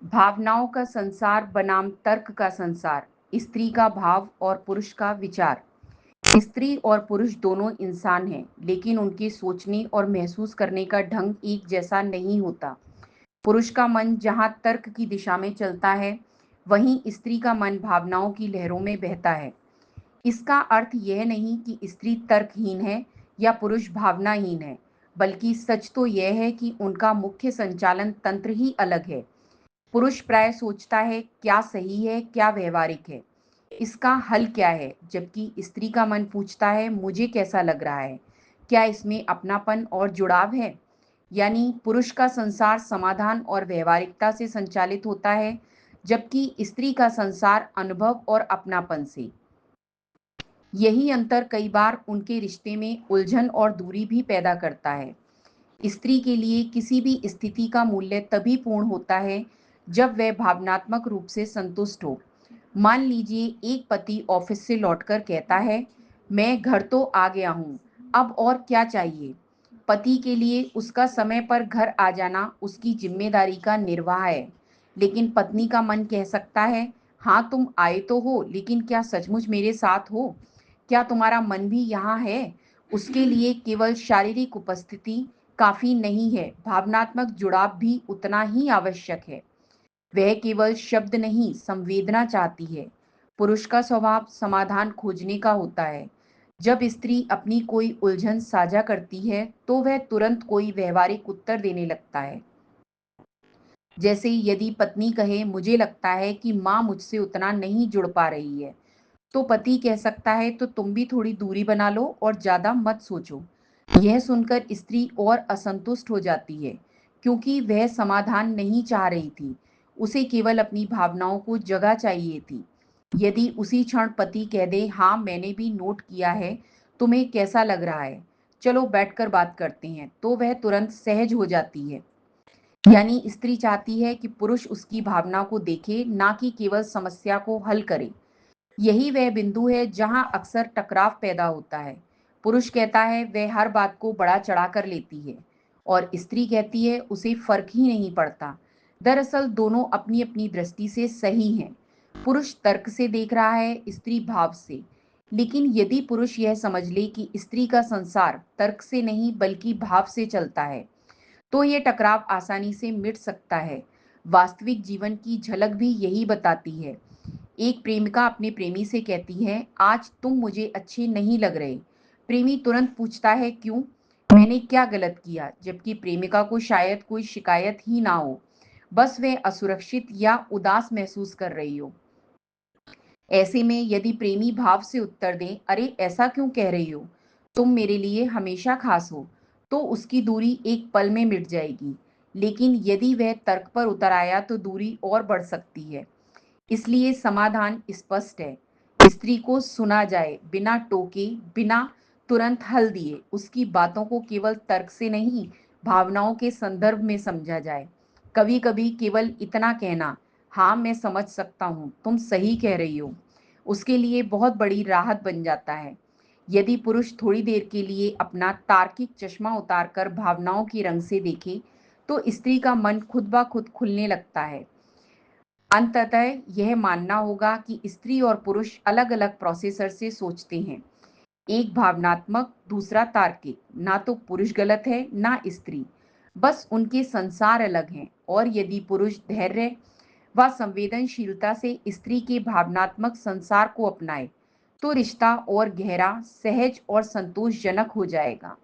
भावनाओं का संसार बनाम तर्क का संसार, स्त्री का भाव और पुरुष का विचार। स्त्री और पुरुष दोनों इंसान हैं, लेकिन उनके सोचने और महसूस करने का ढंग एक जैसा नहीं होता। पुरुष का मन जहाँ तर्क की दिशा में चलता है, वहीं स्त्री का मन भावनाओं की लहरों में बहता है। इसका अर्थ यह नहीं कि स्त्री तर्कहीन है या पुरुष भावनाहीन है, बल्कि सच तो यह है कि उनका मुख्य संचालन तंत्र ही अलग है। पुरुष प्राय सोचता है क्या सही है, क्या व्यवहारिक है, इसका हल क्या है, जबकि स्त्री का मन पूछता है मुझे कैसा लग रहा है, क्या इसमें अपनापन और जुड़ाव है। यानी पुरुष का संसार समाधान और व्यवहारिकता से संचालित होता है, जबकि स्त्री का संसार अनुभव और अपनापन से। यही अंतर कई बार उनके रिश्ते में उलझन और दूरी भी पैदा करता है। स्त्री के लिए किसी भी स्थिति का मूल्य तभी पूर्ण होता है जब वह भावनात्मक रूप से संतुष्ट हो। मान लीजिए एक पति ऑफिस से लौटकर कहता है, मैं घर तो आ गया हूँ, अब और क्या चाहिए। पति के लिए उसका समय पर घर आ जाना उसकी जिम्मेदारी का निर्वाह है, लेकिन पत्नी का मन कह सकता है, हाँ तुम आए तो हो, लेकिन क्या सचमुच मेरे साथ हो, क्या तुम्हारा मन भी यहाँ है। उसके लिए केवल शारीरिक उपस्थिति काफी नहीं है, भावनात्मक जुड़ाव भी उतना ही आवश्यक है। वह केवल शब्द नहीं, संवेदना चाहती है। पुरुष का स्वभाव समाधान खोजने का होता है। जब स्त्री अपनी कोई उलझन साझा करती है, तो वह तुरंत कोई व्यवहारिक उत्तर देने लगता है। जैसे यदि पत्नी कहे, मुझे लगता है कि माँ मुझसे उतना नहीं जुड़ पा रही है, तो पति कह सकता है, तो तुम भी थोड़ी दूरी बना लो और ज्यादा मत सोचो। यह सुनकर स्त्री और असंतुष्ट हो जाती है, क्योंकि वह समाधान नहीं चाह रही थी, उसे केवल अपनी भावनाओं को जगह चाहिए थी। यदि उसी क्षण पति कह दे, हाँ मैंने भी नोट किया है, तुम्हें कैसा लग रहा है, चलो बैठकर बात करते हैं, तो वह तुरंत सहज हो जाती है। यानी स्त्री चाहती है कि पुरुष उसकी भावना को देखे, ना कि केवल समस्या को हल करे। यही वह बिंदु है जहां अक्सर टकराव पैदा होता है। पुरुष कहता है वह हर बात को बड़ा चढ़ा कर लेती है, और स्त्री कहती है उसे फर्क ही नहीं पड़ता। दरअसल दोनों अपनी अपनी दृष्टि से सही हैं। पुरुष तर्क से देख रहा है, स्त्री भाव से। लेकिन यदि पुरुष यह समझ ले कि स्त्री का संसार तर्क से नहीं बल्कि भाव से चलता है, तो ये टकराव आसानी से मिट सकता है। वास्तविक जीवन की झलक भी यही बताती है। एक प्रेमिका अपने प्रेमी से कहती है, आज तुम मुझे अच्छे नहीं लग रहे। प्रेमी तुरंत पूछता है, क्यों, मैंने क्या गलत किया, जबकि प्रेमिका को शायद कोई शिकायत ही ना हो, बस वह असुरक्षित या उदास महसूस कर रही हो। ऐसे में यदि प्रेमी भाव से उत्तर दे, अरे ऐसा क्यों कह रही हो, तुम मेरे लिए हमेशा खास हो, तो उसकी दूरी एक पल में मिट जाएगी। लेकिन यदि वह तर्क पर उतर आया तो दूरी और बढ़ सकती है। इसलिए समाधान स्पष्ट है। स्त्री को सुना जाए, बिना टोके, बिना तुरंत हल दिए। उसकी बातों को केवल तर्क से नहीं, भावनाओं के संदर्भ में समझा जाए। कभी कभी केवल इतना कहना, हाँ मैं समझ सकता हूँ, तुम सही कह रही हो, उसके लिए बहुत बड़ी राहत बन जाता है। यदि पुरुष थोड़ी देर के लिए अपना तार्किक चश्मा उतारकर भावनाओं के रंग से देखे, तो स्त्री का मन खुद ब खुद खुलने लगता है। अंततः यह मानना होगा कि स्त्री और पुरुष अलग अलग प्रोसेसर से सोचते हैं। एक भावनात्मक, दूसरा तार्किक। ना तो पुरुष गलत है, ना स्त्री, बस उनके संसार अलग हैं। और यदि पुरुष धैर्य व संवेदनशीलता से स्त्री के भावनात्मक संसार को अपनाए, तो रिश्ता और गहरा, सहज और संतोषजनक हो जाएगा।